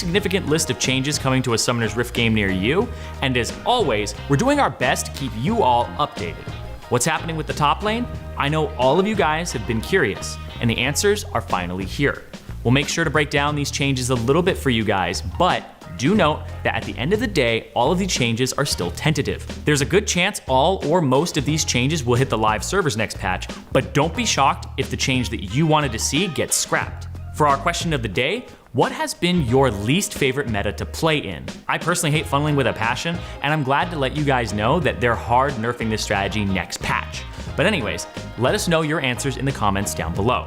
significant list of changes coming to a Summoner's Rift game near you, and as always, we're doing our best to keep you all updated. What's happening with the top lane? I know all of you guys have been curious, and the answers are finally here. We'll make sure to break down these changes a little bit for you guys, but do note that at the end of the day, all of these changes are still tentative. There's a good chance all or most of these changes will hit the live servers next patch, but don't be shocked if the change that you wanted to see gets scrapped. For our question of the day, what has been your least favorite meta to play in? I personally hate funneling with a passion, and I'm glad to let you guys know that they're hard nerfing this strategy next patch. But anyways, let us know your answers in the comments down below.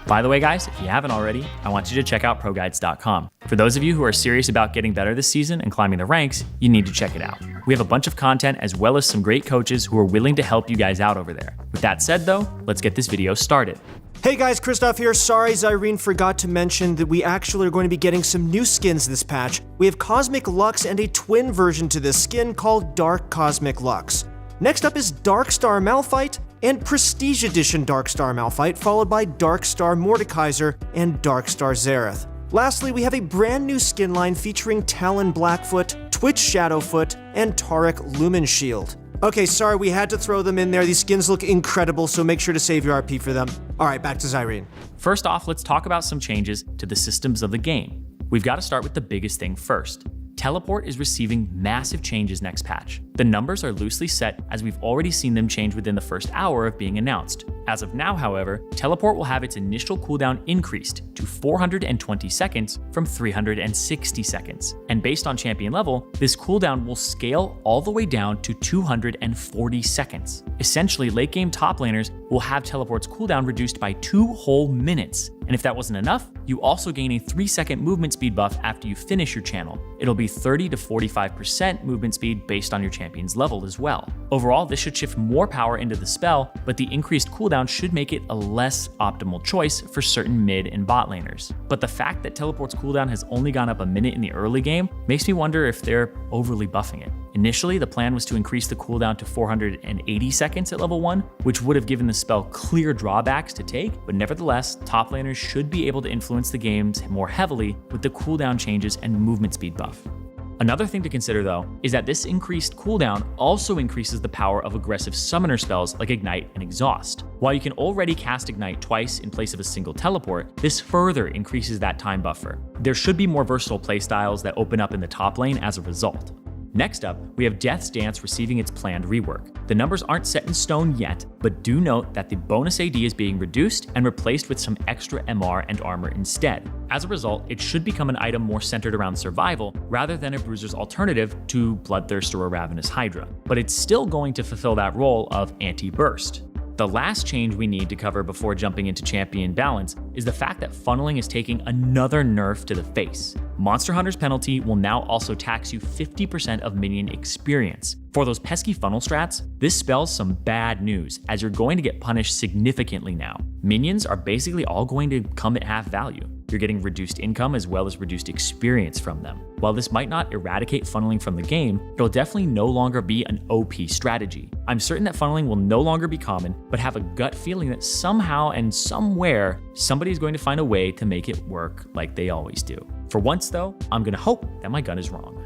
By the way, guys, if you haven't already, I want you to check out ProGuides.com. For those of you who are serious about getting better this season and climbing the ranks, you need to check it out. We have a bunch of content as well as some great coaches who are willing to help you guys out over there. With that said though, let's get this video started. Hey guys, Christoph here. Sorry Zyrene forgot to mention that we actually are going to be getting some new skins this patch. We have Cosmic Lux and a twin version to this skin called Dark Cosmic Lux. Next up is Darkstar Malphite and Prestige Edition Darkstar Malphite, followed by Darkstar Mordekaiser and Darkstar Xerath. Lastly, we have a brand new skin line featuring Talon Blackfoot, Twitch Shadowfoot, and Taric Lumen Shield. Okay, sorry, we had to throw them in there. These skins look incredible, so make sure to save your RP for them. All right, back to Zyrene. First off, let's talk about some changes to the systems of the game. We've got to start with the biggest thing first. Teleport is receiving massive changes next patch. The numbers are loosely set as we've already seen them change within the first hour of being announced. As of now, however, Teleport will have its initial cooldown increased to 420 seconds from 360 seconds. And based on champion level, this cooldown will scale all the way down to 240 seconds. Essentially, late game top laners will have Teleport's cooldown reduced by 2 whole minutes. And if that wasn't enough, you also gain a 3-second movement speed buff after you finish your channel. It'll be 30 to 45% movement speed based on your champion's level as well. Overall, this should shift more power into the spell, but the increased cooldown should make it a less optimal choice for certain mid and bot laners. But the fact that Teleport's cooldown has only gone up a minute in the early game makes me wonder if they're overly buffing it. Initially, the plan was to increase the cooldown to 480 seconds at level 1, which would have given the spell clear drawbacks to take, but nevertheless, top laners should be able to influence the games more heavily with the cooldown changes and movement speed buff. Another thing to consider though, is that this increased cooldown also increases the power of aggressive summoner spells like Ignite and Exhaust. While you can already cast Ignite twice in place of a single teleport, this further increases that time buffer. There should be more versatile playstyles that open up in the top lane as a result. Next up, we have Death's Dance receiving its planned rework. The numbers aren't set in stone yet, but do note that the bonus AD is being reduced and replaced with some extra MR and armor instead. As a result, it should become an item more centered around survival rather than a bruiser's alternative to Bloodthirster or Ravenous Hydra, but it's still going to fulfill that role of anti-burst. The last change we need to cover before jumping into champion balance is the fact that funneling is taking another nerf to the face. Monster Hunter's penalty will now also tax you 50% of minion experience. For those pesky funnel strats, this spells some bad news as you're going to get punished significantly now. Minions are basically all going to come at half value. You're getting reduced income as well as reduced experience from them. While this might not eradicate funneling from the game, it'll definitely no longer be an OP strategy. I'm certain that funneling will no longer be common, but have a gut feeling that somehow and somewhere, somebody's going to find a way to make it work like they always do. For once though, I'm gonna hope that my gun is wrong.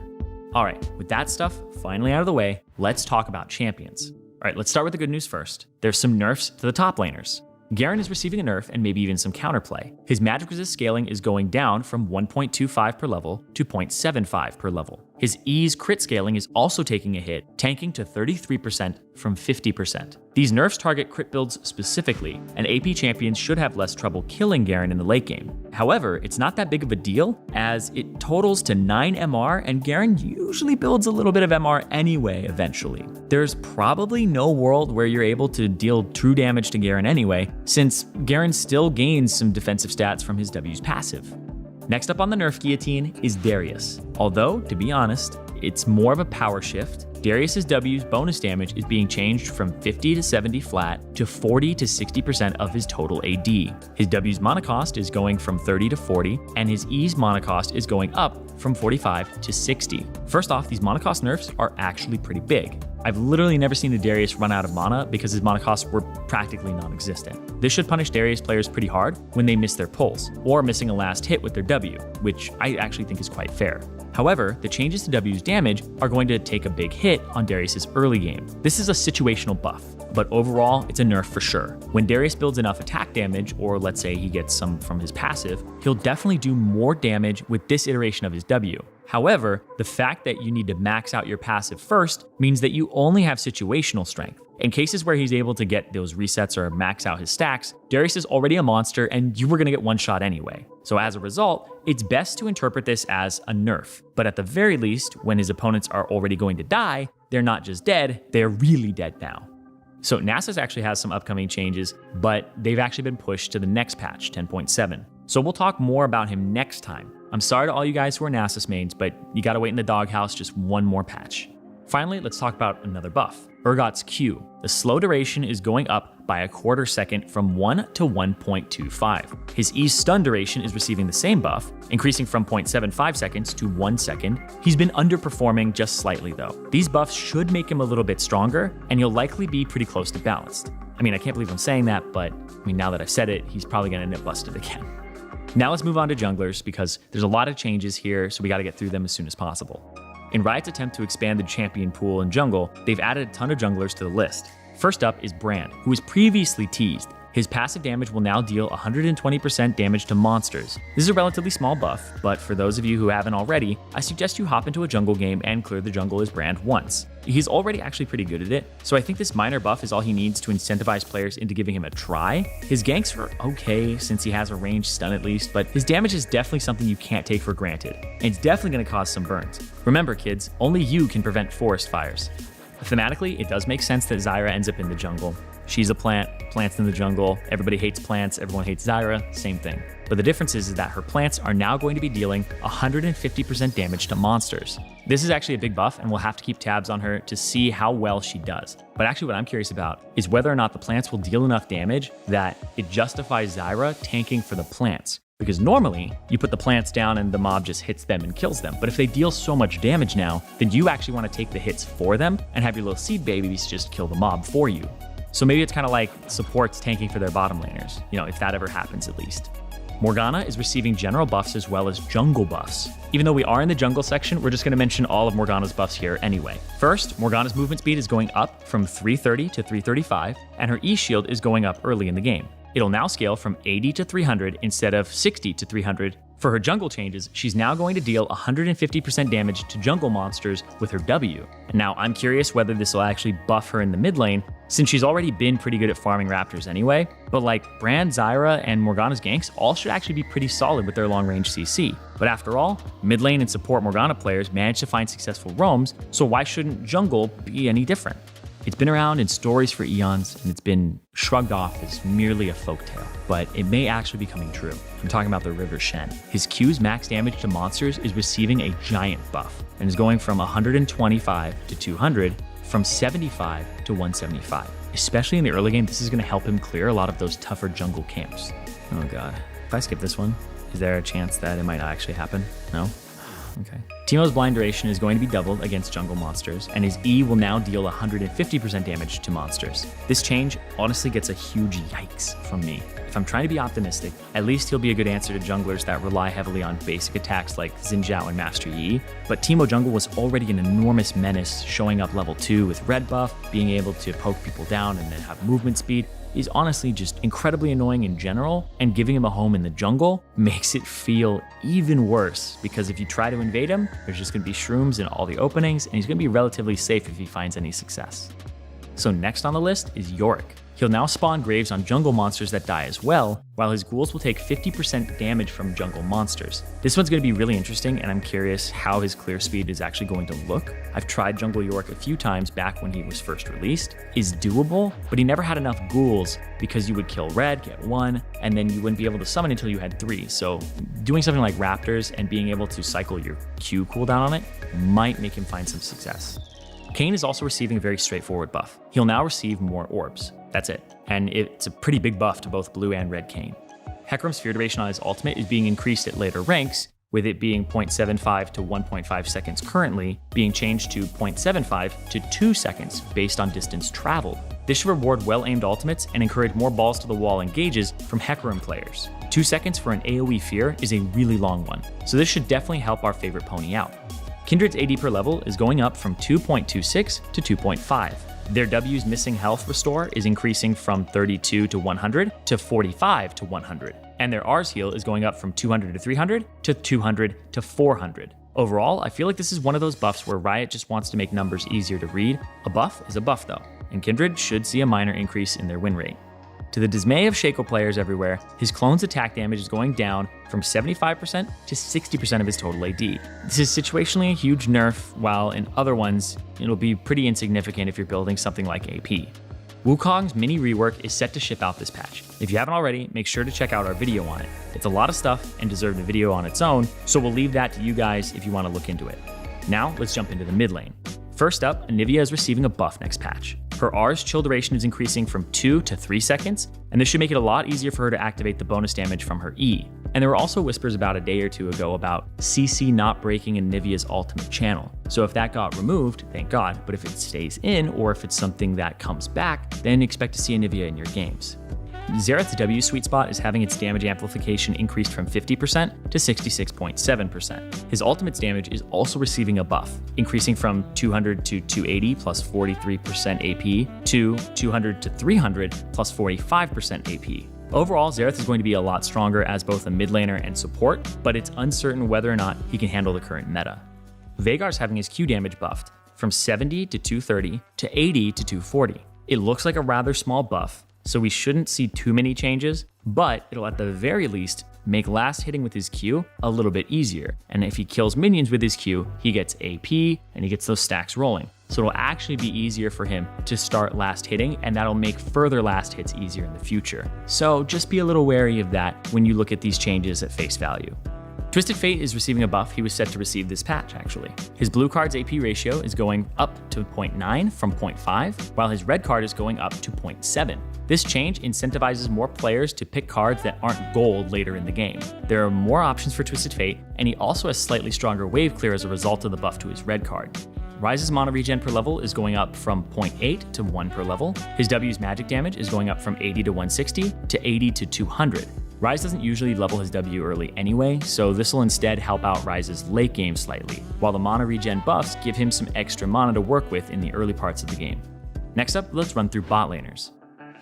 All right, with that stuff finally out of the way, let's talk about champions. All right, let's start with the good news first. There's some nerfs to the top laners. Garen is receiving a nerf and maybe even some counterplay. His magic resist scaling is going down from 1.25 per level to 0.75 per level. His E's crit scaling is also taking a hit, tanking to 33% from 50%. These nerfs target crit builds specifically, and AP champions should have less trouble killing Garen in the late game. However, it's not that big of a deal, as it totals to 9 MR, and Garen usually builds a little bit of MR anyway eventually. There's probably no world where you're able to deal true damage to Garen anyway, since Garen still gains some defensive stats from his W's passive. Next up on the nerf guillotine is Darius. Although, to be honest, it's more of a power shift. Darius's W's bonus damage is being changed from 50 to 70 flat to 40 to 60% of his total AD. His W's mana cost is going from 30 to 40, and his E's mana cost is going up from 45 to 60. First off, these mana cost nerfs are actually pretty big. I've literally never seen a Darius run out of mana because his mana costs were practically non-existent. This should punish Darius players pretty hard when they miss their pulls, or missing a last hit with their W, which I actually think is quite fair. However, the changes to W's damage are going to take a big hit on Darius' early game. This is a situational buff, but overall, it's a nerf for sure. When Darius builds enough attack damage, or let's say he gets some from his passive, he'll definitely do more damage with this iteration of his W. However, the fact that you need to max out your passive first means that you only have situational strength. In cases where he's able to get those resets or max out his stacks, Darius is already a monster and you were going to get one shot anyway. So as a result, it's best to interpret this as a nerf. But at the very least, when his opponents are already going to die, they're not just dead, they're really dead now. So Nasus actually has some upcoming changes, but they've actually been pushed to the next patch, 10.7. So we'll talk more about him next time. I'm sorry to all you guys who are Nasus mains, but you gotta wait in the doghouse just one more patch. Finally, let's talk about another buff, Urgot's Q. The slow duration is going up by a quarter second from 1 to 1.25. His E's stun duration is receiving the same buff, increasing from 0.75 seconds to 1 second. He's been underperforming just slightly though. These buffs should make him a little bit stronger, and he'll likely be pretty close to balanced. I mean, I can't believe I'm saying that, but now that I've said it, he's probably gonna nip busted again. Now let's move on to junglers because there's a lot of changes here, so we gotta get through them as soon as possible. In Riot's attempt to expand the champion pool in jungle, they've added a ton of junglers to the list. First up is Brand, who was previously teased. His passive damage will now deal 120% damage to monsters. This is a relatively small buff, but for those of you who haven't already, I suggest you hop into a jungle game and clear the jungle as Brand once. He's already actually pretty good at it, so I think this minor buff is all he needs to incentivize players into giving him a try. His ganks are okay since he has a ranged stun at least, but his damage is definitely something you can't take for granted, and it's definitely going to cause some burns. Remember kids, only you can prevent forest fires. Thematically, it does make sense that Zyra ends up in the jungle. She's a plant, plants in the jungle, everybody hates plants, everyone hates Zyra, same thing. But the difference is that her plants are now going to be dealing 150% damage to monsters. This is actually a big buff and we'll have to keep tabs on her to see how well she does. But actually what I'm curious about is whether or not the plants will deal enough damage that it justifies Zyra tanking for the plants. Because normally, you put the plants down and the mob just hits them and kills them. But if they deal so much damage now, then you actually want to take the hits for them and have your little seed babies just kill the mob for you. So maybe it's kind of like supports tanking for their bottom laners, if that ever happens at least. Morgana is receiving general buffs as well as jungle buffs. Even though we are in the jungle section, we're just going to mention all of Morgana's buffs here anyway. First, Morgana's movement speed is going up from 330 to 335, and her E shield is going up early in the game. It'll now scale from 80 to 300 instead of 60 to 300. For her jungle changes, she's now going to deal 150% damage to jungle monsters with her W. And now I'm curious whether this will actually buff her in the mid lane, since she's already been pretty good at farming raptors anyway. But like Brand, Zyra, and Morgana's ganks all should actually be pretty solid with their long range CC. But after all, mid lane and support Morgana players manage to find successful roams, so why shouldn't jungle be any different? It's been around in stories for eons, and it's been shrugged off as merely a folktale, but it may actually be coming true. I'm talking about the River Shen. His Q's max damage to monsters is receiving a giant buff, and is going from 125 to 200, from 75 to 175. Especially in the early game, this is going to help him clear a lot of those tougher jungle camps. Oh god. If I skip this one, is there a chance that it might not actually happen? No? Okay. Teemo's blind duration is going to be doubled against jungle monsters, and his E will now deal 150% damage to monsters. This change honestly gets a huge yikes from me. If I'm trying to be optimistic, at least he'll be a good answer to junglers that rely heavily on basic attacks like Xin Zhao and Master Yi, but Teemo jungle was already an enormous menace, showing up level 2 with red buff, being able to poke people down and then have movement speed, is honestly just incredibly annoying in general, and giving him a home in the jungle makes it feel even worse, because if you try to invade him, there's just going to be shrooms in all the openings, and he's going to be relatively safe if he finds any success. So next on the list is Yorick. He'll now spawn graves on jungle monsters that die as well, while his ghouls will take 50% damage from jungle monsters. This one's going to be really interesting, and I'm curious how his clear speed is actually going to look. I've tried jungle Yorick a few times back when he was first released. Is doable, but he never had enough ghouls because you would kill red, get 1, and then you wouldn't be able to summon until you had 3. So doing something like raptors and being able to cycle your Q cooldown on it might make him find some success. Kayn is also receiving a very straightforward buff. He'll now receive more orbs. That's it. And it's a pretty big buff to both blue and red Kayn. Hecarim's Sphere duration on his ultimate is being increased at later ranks, with it being 0.75 to 1.5 seconds currently, being changed to 0.75 to 2 seconds based on distance traveled. This should reward well-aimed ultimates and encourage more balls to the wall engages from Hecarim players. 2 seconds for an AoE fear is a really long one, so this should definitely help our favorite pony out. Kindred's AD per level is going up from 2.26 to 2.5. Their W's missing health restore is increasing from 32 to 100 to 45 to 100. And their R's heal is going up from 200 to 300 to 200 to 400. Overall, I feel like this is one of those buffs where Riot just wants to make numbers easier to read. A buff is a buff though, and Kindred should see a minor increase in their win rate. To the dismay of Shaco players everywhere, his clone's attack damage is going down from 75% to 60% of his total AD. This is situationally a huge nerf, while in other ones, it'll be pretty insignificant if you're building something like AP. Wukong's mini rework is set to ship out this patch. If you haven't already, make sure to check out our video on it. It's a lot of stuff and deserves a video on its own, so we'll leave that to you guys if you want to look into it. Now, let's jump into the mid lane. First up, Anivia is receiving a buff next patch. Her R's chill duration is increasing from 2 to 3 seconds, and this should make it a lot easier for her to activate the bonus damage from her E. And there were also whispers about a day or two ago about CC not breaking Anivia's ultimate channel. So if that got removed, thank God, but if it stays in, or if it's something that comes back, then expect to see Anivia in your games. Xerath's W sweet spot is having its damage amplification increased from 50% to 66.7%. His ultimate's damage is also receiving a buff, increasing from 200 to 280 plus 43% AP to 200 to 300 plus 45% AP. Overall, Xerath is going to be a lot stronger as both a mid laner and support, but it's uncertain whether or not he can handle the current meta. Veigar's having his Q damage buffed from 70 to 230 to 80 to 240. It looks like a rather small buff, so we shouldn't see too many changes, but it'll at the very least make last hitting with his Q a little bit easier. And if he kills minions with his Q, he gets AP and he gets those stacks rolling. So it'll actually be easier for him to start last hitting, and that'll make further last hits easier in the future. So just be a little wary of that when you look at these changes at face value. Twisted Fate is receiving a buff he was set to receive this patch, actually. His blue card's AP ratio is going up to 0.9 from 0.5, while his red card is going up to 0.7. This change incentivizes more players to pick cards that aren't gold later in the game. There are more options for Twisted Fate, and he also has slightly stronger wave clear as a result of the buff to his red card. Ryze's mana regen per level is going up from 0.8 to 1 per level. His W's magic damage is going up from 80 to 160 to 80 to 200. Ryze doesn't usually level his W early anyway, so this will instead help out Ryze's late game slightly, while the mana regen buffs give him some extra mana to work with in the early parts of the game. Next up, let's run through bot laners.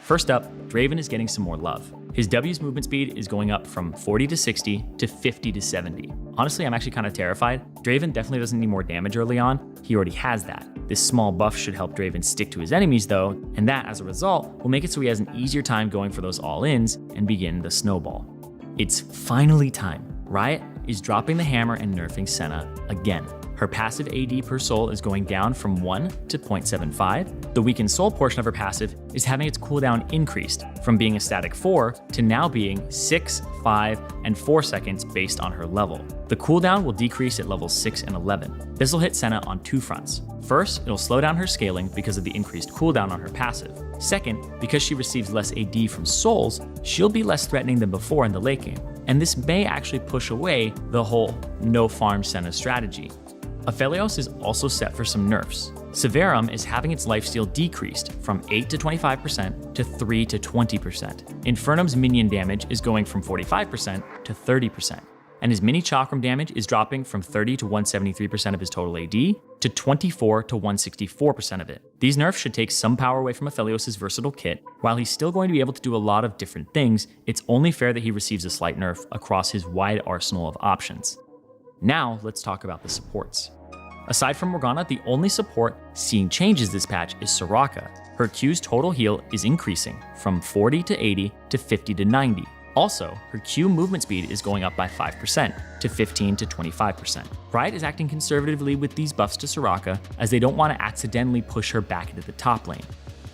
First up, Draven is getting some more love. His W's movement speed is going up from 40 to 60 to 50 to 70. Honestly, I'm actually kind of terrified. Draven definitely doesn't need more damage early on. He already has that. This small buff should help Draven stick to his enemies though, and that, as a result, will make it so he has an easier time going for those all-ins and begin the snowball. It's finally time. Riot is dropping the hammer and nerfing Senna again. Her passive AD per soul is going down from 1 to 0.75. The weakened soul portion of her passive is having its cooldown increased from being a static 4 to now being 6, 5, and 4 seconds based on her level. The cooldown will decrease at levels 6 and 11. This will hit Senna on two fronts. First, it'll slow down her scaling because of the increased cooldown on her passive. Second, because she receives less AD from souls, she'll be less threatening than before in the late game. And this may actually push away the whole no farm Senna strategy. Aphelios is also set for some nerfs. Severum is having its lifesteal decreased from 8 to 25% to 3 to 20%. Infernum's minion damage is going from 45% to 30%. And his mini chakram damage is dropping from 30 to 173% of his total AD to 24 to 164% of it. These nerfs should take some power away from Aphelios' versatile kit. While he's still going to be able to do a lot of different things, it's only fair that he receives a slight nerf across his wide arsenal of options. Now, let's talk about the supports. Aside from Morgana, the only support seeing changes this patch is Soraka. Her Q's total heal is increasing from 40 to 80 to 50 to 90. Also, her Q movement speed is going up by 5% to 15 to 25%. Riot is acting conservatively with these buffs to Soraka as they don't want to accidentally push her back into the top lane.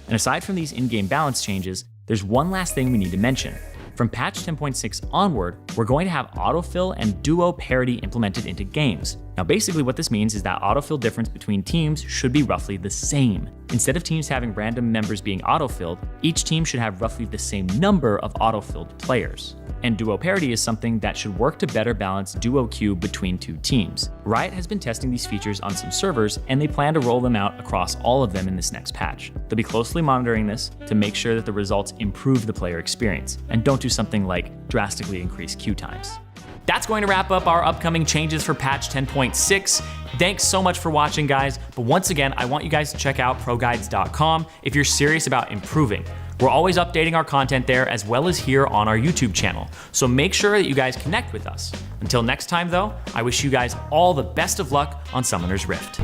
And aside from these in-game balance changes, there's one last thing we need to mention. From patch 10.6 onward, we're going to have autofill and duo parity implemented into games. Now basically what this means is that autofill difference between teams should be roughly the same. Instead of teams having random members being autofilled, each team should have roughly the same number of autofilled players. And duo parity is something that should work to better balance duo queue between two teams. Riot has been testing these features on some servers, and they plan to roll them out across all of them in this next patch. They'll be closely monitoring this to make sure that the results improve the player experience, and don't do something like drastically increase queue times. That's going to wrap up our upcoming changes for patch 10.6. Thanks so much for watching, guys. But once again, I want you guys to check out proguides.com if you're serious about improving. We're always updating our content there as well as here on our YouTube channel. So make sure that you guys connect with us. Until next time though, I wish you guys all the best of luck on Summoner's Rift.